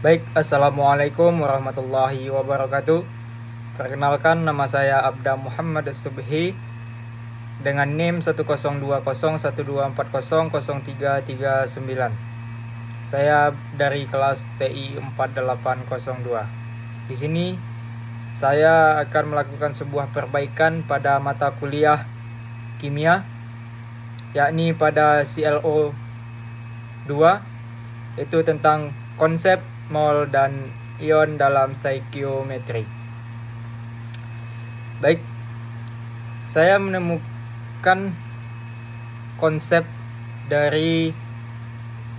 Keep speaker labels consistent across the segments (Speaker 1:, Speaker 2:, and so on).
Speaker 1: Baik, Assalamualaikum warahmatullahi wabarakatuh. Perkenalkan, nama saya Abda Muhammad Subhi dengan NIM 1020124000339. Saya dari kelas TI 4802. Di sini saya akan melakukan sebuah perbaikan pada mata kuliah kimia, yakni pada CLO 2, itu tentang konsep mol dan ion dalam stoikiometri. Baik, saya menemukan konsep dari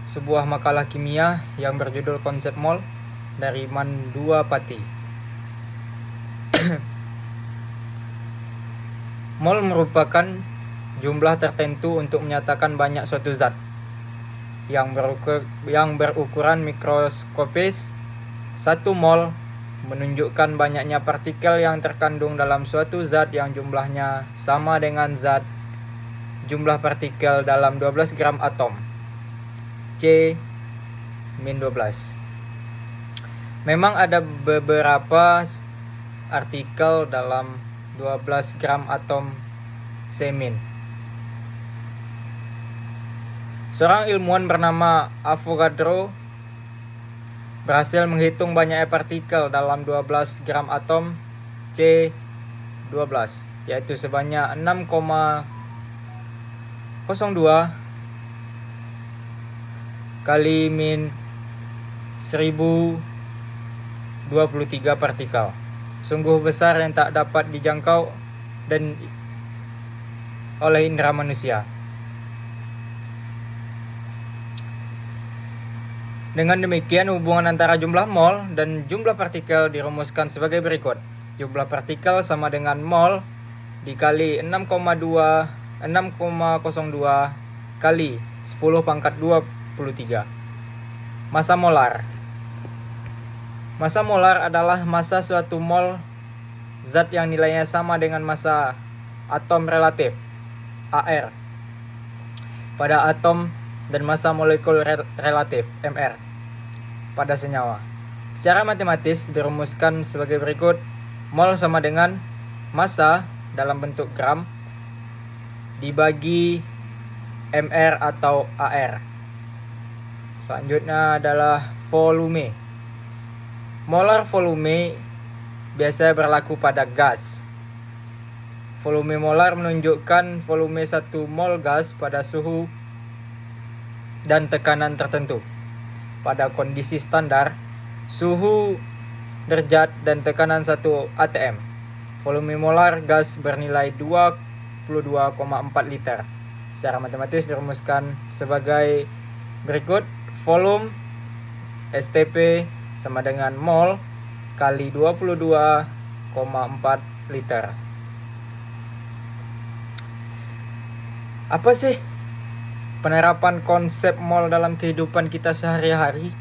Speaker 1: sebuah makalah kimia yang berjudul Konsep Mol dari Manduapati. Mol merupakan jumlah tertentu untuk menyatakan banyak suatu zat yang berukuran mikroskopis. 1 mol menunjukkan banyaknya partikel yang terkandung dalam suatu zat yang jumlahnya sama dengan zat jumlah partikel dalam 12 gram atom, C-12. Memang ada beberapa artikel dalam 12 gram atom C-. Seorang ilmuwan bernama Avogadro berhasil menghitung banyaknya partikel dalam 12 gram atom C-12, yaitu sebanyak 6,02 kali min 1023 partikel. Sungguh besar yang tak dapat dijangkau dan oleh indera manusia. Dengan demikian, hubungan antara jumlah mol dan jumlah partikel dirumuskan sebagai berikut. Jumlah partikel sama dengan mol dikali 6,02 kali 10 pangkat 23. Massa molar. Massa molar adalah massa suatu mol zat yang nilainya sama dengan massa atom relatif, AR, pada atom dan massa molekul relatif, MR, pada senyawa. Secara matematis dirumuskan sebagai berikut. Mol sama dengan massa dalam bentuk gram dibagi MR atau AR. Selanjutnya adalah volume. Molar volume biasanya berlaku pada gas. Volume molar menunjukkan volume 1 mol gas pada suhu dan tekanan tertentu. Pada kondisi standar, suhu, derajat, dan tekanan 1 atm, volume molar gas bernilai 22,4 liter. Secara matematis dirumuskan sebagai berikut. Volume STP sama dengan mol kali 22,4 liter. Apa sih penerapan konsep mol dalam kehidupan kita sehari-hari?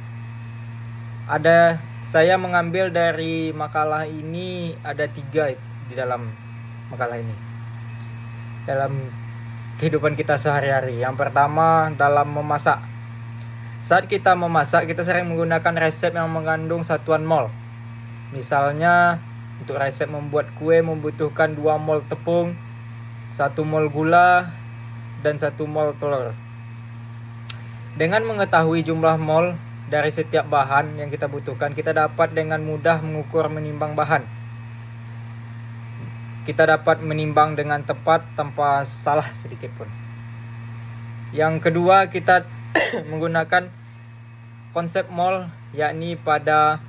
Speaker 1: Saya mengambil dari makalah ini, ada 3 di dalam makalah ini. Dalam kehidupan kita sehari-hari. Yang pertama, dalam memasak. Saat kita memasak, kita sering menggunakan resep yang mengandung satuan mol. Misalnya, untuk resep membuat kue membutuhkan 2 mol tepung, 1 mol gula, dan 1 mol telur. Dengan mengetahui jumlah mol dari setiap bahan yang kita butuhkan, kita dapat dengan mudah mengukur menimbang bahan. Kita dapat menimbang dengan tepat tanpa salah sedikit pun. Yang kedua, kita menggunakan konsep mol, yakni pada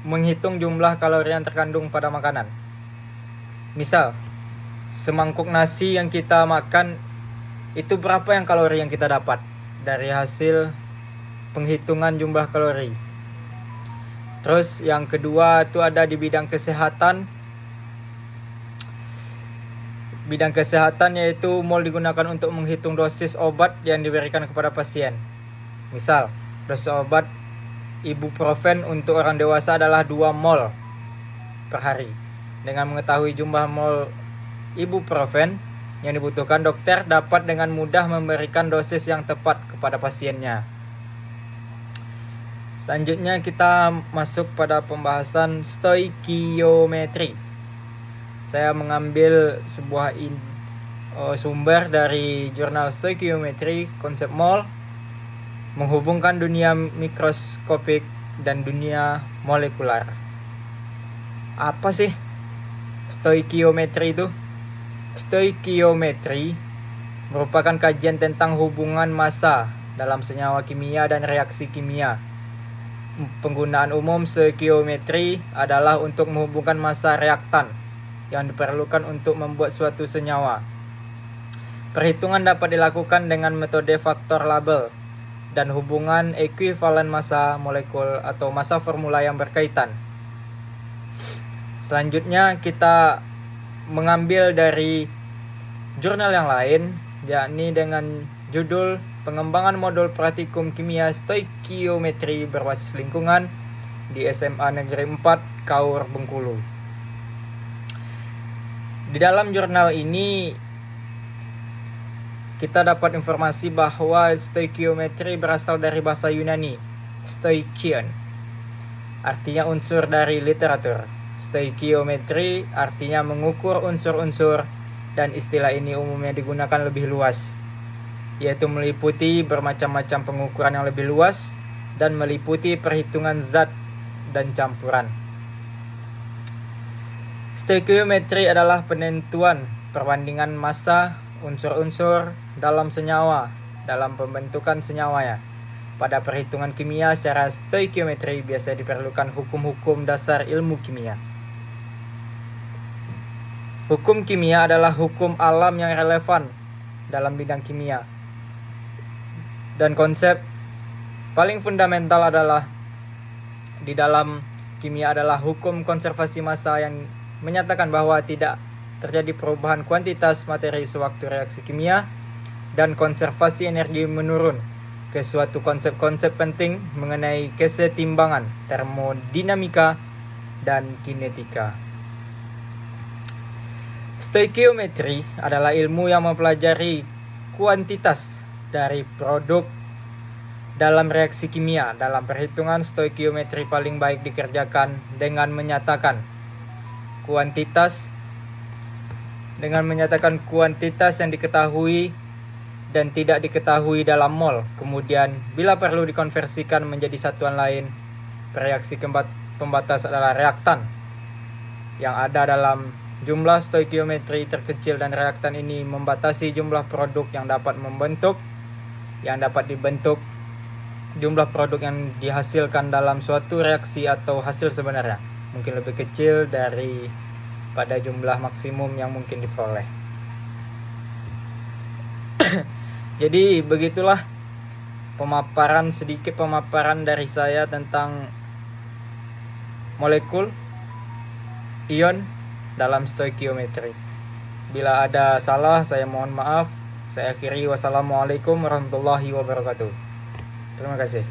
Speaker 1: menghitung jumlah kalori yang terkandung pada makanan. Misal, semangkuk nasi yang kita makan, itu berapa yang kalori yang kita dapat dari hasil penghitungan jumlah kalori. Terus yang kedua itu ada di bidang kesehatan. Bidang kesehatan yaitu mol digunakan untuk menghitung dosis obat yang diberikan kepada pasien. Misal, dosis obat ibuprofen untuk orang dewasa adalah 2 mol per hari. Dengan mengetahui jumlah mol ibuprofen yang dibutuhkan, dokter dapat dengan mudah memberikan dosis yang tepat kepada pasiennya. Selanjutnya kita masuk pada pembahasan stoikiometri. Saya mengambil sebuah sumber dari jurnal Stoikiometri Konsep Mol, menghubungkan dunia mikroskopik dan dunia molekular. Apa sih stoikiometri itu? Stoikiometri merupakan kajian tentang hubungan massa dalam senyawa kimia dan reaksi kimia. Penggunaan umum stoikiometri adalah untuk menghubungkan massa reaktan yang diperlukan untuk membuat suatu senyawa. Perhitungan dapat dilakukan dengan metode faktor label dan hubungan ekuivalen massa molekul atau massa formula yang berkaitan. Selanjutnya kita mengambil dari jurnal yang lain, yakni dengan judul Pengembangan Modul Praktikum Kimia Stoikiometri Berbasis Lingkungan di SMA Negeri 4 Kaur, Bengkulu. Di dalam jurnal ini kita dapat informasi bahwa stoikiometri berasal dari bahasa Yunani, stoikion, artinya unsur dari literatur. Stoikiometri artinya mengukur unsur-unsur, dan istilah ini umumnya digunakan lebih luas, yaitu meliputi bermacam-macam pengukuran yang lebih luas dan meliputi perhitungan zat dan campuran. Stoikiometri adalah penentuan perbandingan massa unsur-unsur dalam senyawa dalam pembentukan senyawanya. Pada perhitungan kimia secara stoikiometri biasa diperlukan hukum-hukum dasar ilmu kimia. Hukum kimia adalah hukum alam yang relevan dalam bidang kimia. Dan konsep paling fundamental adalah di dalam kimia adalah hukum konservasi massa yang menyatakan bahwa tidak terjadi perubahan kuantitas materi sewaktu reaksi kimia, dan konservasi energi menurun ke suatu konsep-konsep penting mengenai kesetimbangan termodinamika dan kinetika. Stoikiometri adalah ilmu yang mempelajari kuantitas dari produk dalam reaksi kimia. Dalam perhitungan, stoikiometri paling baik dikerjakan dengan menyatakan kuantitas yang diketahui dan tidak diketahui dalam mol. Kemudian bila perlu dikonversikan menjadi satuan lain. Reaksi pembatas adalah reaktan yang ada dalam jumlah stoikiometri terkecil, dan reaktan ini membatasi jumlah produk yang dapat dibentuk, jumlah produk yang dihasilkan dalam suatu reaksi atau hasil sebenarnya mungkin lebih kecil daripada jumlah maksimum yang mungkin diperoleh. Jadi begitulah sedikit pemaparan dari saya tentang molekul ion dalam stoikiometri. Bila ada salah, saya mohon maaf. Saya akhiri. Wassalamualaikum warahmatullahi wabarakatuh. Terima kasih.